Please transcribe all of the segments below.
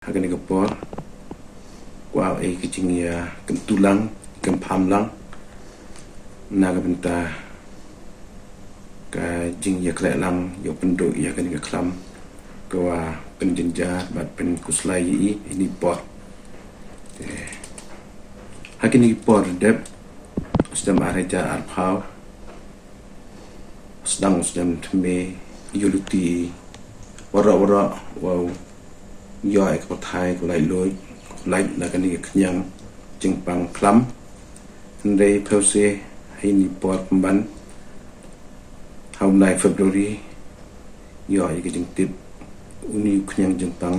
Hagan Singapore wow kicing ya kentulang kempamlang naga benta ka jing ya klelang yo penduk ya kan klam kawa penjenja bat pen kuslai ini pot hakin ni pot dep sedang areja arpau sedang teme yuluti wara wow yo ek pathai ko lai loi lai na kan ni knyang jingpang klam ndai phose hai ni pot ban hôm nay February yo ai cái tip uni knyang jingpang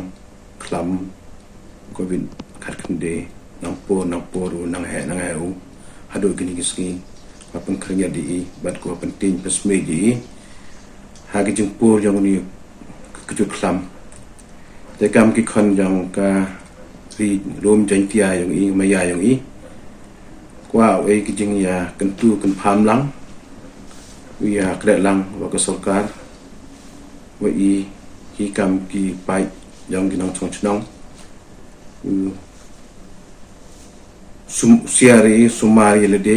klam covid khat khande nang po ru nang hai u hadu kini kiski papang kerja di bat ko penting pesme di ha cái jingpo yang ni kejut klamแต่กรรมกิคนยังกะรีรวมจังที่อย่างอีมายาอย่างอีกว่าไอ้กิจงยากันตูกันพามลังวิยากระลังว่าก็สการว่าอีที่กรรมกีไปยังกินน้องชงชนองเสียรีสุมารีเลเด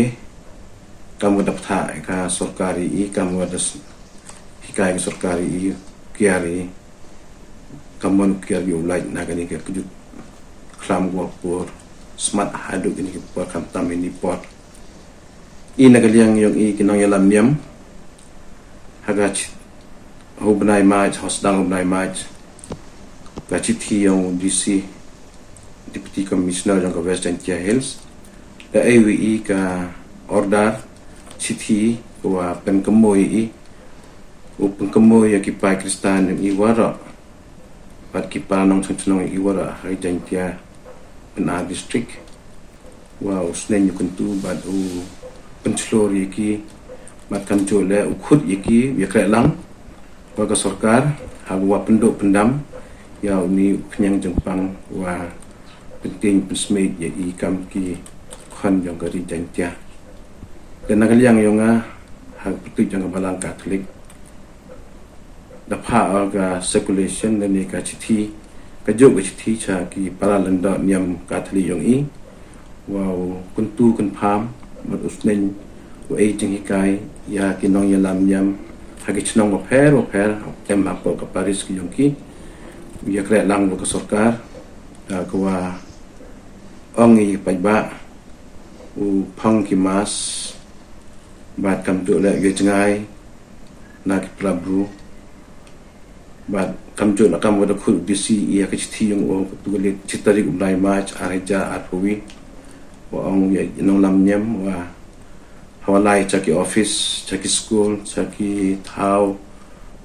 กรรมวัดถ่ายกาสการีกรรมวัดที่กายสการีกิอารีkamu kira ulai naga ni kira kujut klam gua pur smart hadu ini pur kam tam ini pot I naga liang yang I kinang yalam niam hagach hubnai maj hosdang hubnai maj gachithi yang DC Deputy Commissioner yang ke Western Kia Hills da AWE ka order chithi wa pen kemoy I upeng kemoy ya kipai kristan yang I wara pat kipa nong chonchong iwara hai jantia pena district wa usnen yukuntu bad u penclor yaki mat kan jole ukhut yaki yakre lang wa ka sarkar hawa penduk pendam ya uni kenyang jengpang wa penting pesme ya I kam ki khan yang gari jantia dan nagaliang yonga ha putu jang balang katolik dapat agak circulation dan ni kacithi kajuk kacithi cha ki para landa niam kathli yong I wow kuntu kun pham mat usnen wa ai jing hikai ya ki nong yalam niam hagi chnong wa pher tem apol ka paris ki yong ki ya kre lang wa ka sarkar ko wa ong I pajba u phang ki mas bat kam tu le ye chngai na ki prabru bat kam jo na kam wada khul DC ya ka chithi yung o tulit chitari umlai match areja arpuwi wa ong ya nong lam nyam wa hawalai chaki office chaki school chaki thau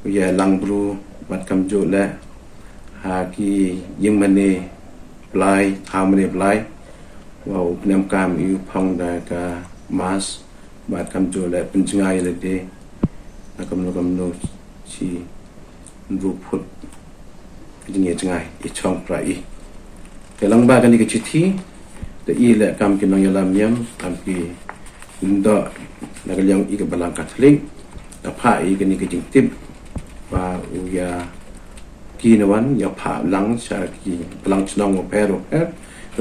ya langbru bat kam jo le ha ki ying mane blai thau mane blai wa upnem kam yu phang da ka mas bat kam jo le pinjngai le de na kam no chiรูพุทธจึงยังไงอีช่องปลายแต่หลังบ้านกันนี่ก็ชิดที่แต่อีแหละกำกินนองยาลามยำกำกีอินโดแล้วก็ยังอีกับบาลังคาทลิกแต่ผ้าอีกันนี่ก็จึงติบว่าอุยากีนวันยาผ้าหลังชากีบาลังชนองว่าแพ้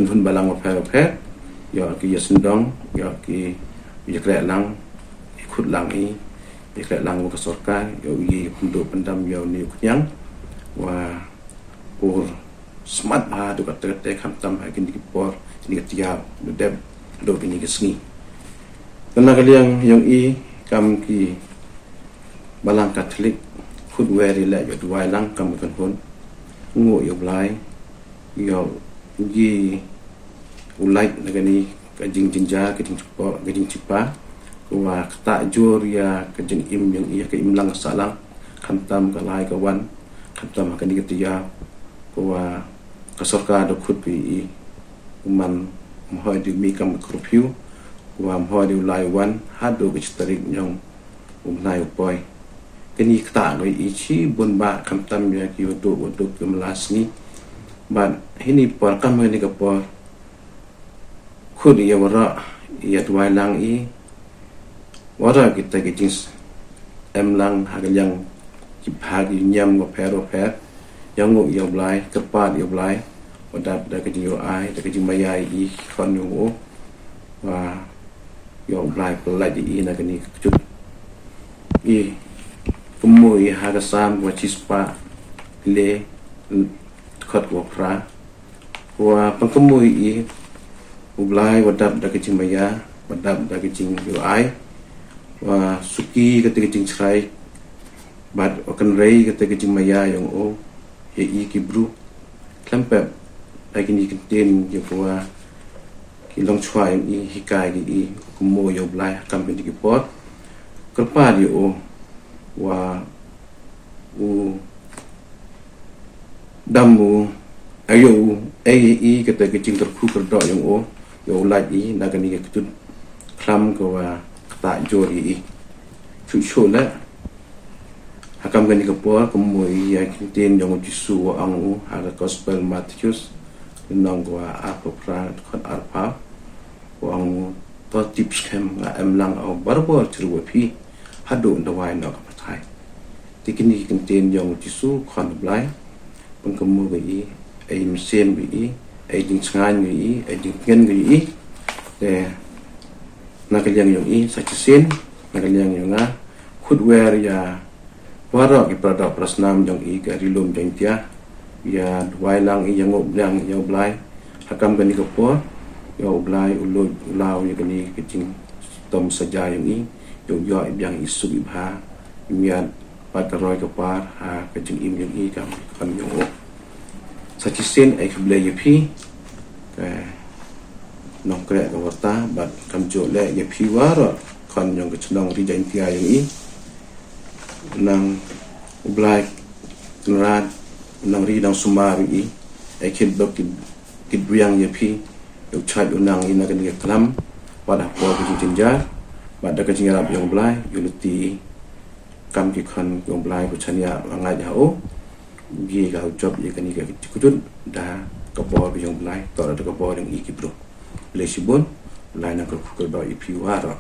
ทุนบาลังว่าแพ้ยากียาสินดองยากียาแกะหลังขุดหลังอีikut lang ke sarkar yo I penduk pendam yo ni kunyang wa pur smart ha tu kata kam tam ha kini por ni tiap deb do bini kesni karena kalian yang I kam ki balang katolik khud weri la yo duai lang kam kan hon ngo yo blai yo gi ulai nagani ka jinja ka jinchipa wa kata jur ya kejeng im yang ia ke imlang salang khantam kalai kawan khantam akan diketia wa kasorka do khut pi uman mohoi di mi kam curfew wa mohoi di lai wan hadu ke tarik nyong nai upoi kini kata noi ichi bun ba khantam ya ki untuk kemelas ni ban ini por kam ni ka por khut ya wara ya tuai lang I wara kita kecing lang hagal yang cipagi nyam go pero yang ngo yo blai kepat yo blai wadap da ka jing yo ai da ka jing mayai i kon yung o wa yo blai pelai di na ka ni kejut i kemui ha ka sam wa chispa le khot wa pra wa pangkemui i ublai wadap da ka jing maya wadap da ka jing yo ai wa suki ka jing chrai bad akan rei ka jing maya yung o ye i kibru klampep lagi ni kenten je kwa ki long chwa i hikai di ku mo yo blai kam di pot kerpa di o wa u damu ayo ai kata kecing terku kerdo yang o yo lagi na kan ni ketut klam ko wa kata jori chu la hakam kan ni ko ya kenten yang jisu wa ang ada gospel Matthews nong wa apa pra khot arpa wa ang to tips kem em lang au barbo chru pi hadu ndawai no ka pathai tikini kenten yang jisu khon blai pengkemu bi ai mesin bi ai jing changan bi ai jing ngen bi de na ka yang i sa chisin na ka yang nga khudwer ya wara ki product prasnam jong i ka rilum jeng tia ya dwai lang i yang oblang ya oblai hakam gani ko po ya oblai ulod ulaw ya gani kicing tom saja yang i yo yo yang isu ibha mian pataroy ka par ha kicing im yang i kam kan yo sa chisin ai kble ye phi ka nong kre ka wata bat kam jo le ye phi wara kan yang ka chnong ri jeng tia yang i nang ublai kenrat nang ri dang sumari ai kid dok kid briang ye pi yo chat unang ina kan ye klam pada po ku jinja pada ka jinga yang blai yo luti kam ki khan yang blai ku chania ngai ja o gi ga job ye kan ni ka kujun da ka po ku yang blai to da ka po ding i ki bro le sibon lai na ka ku do i pi wara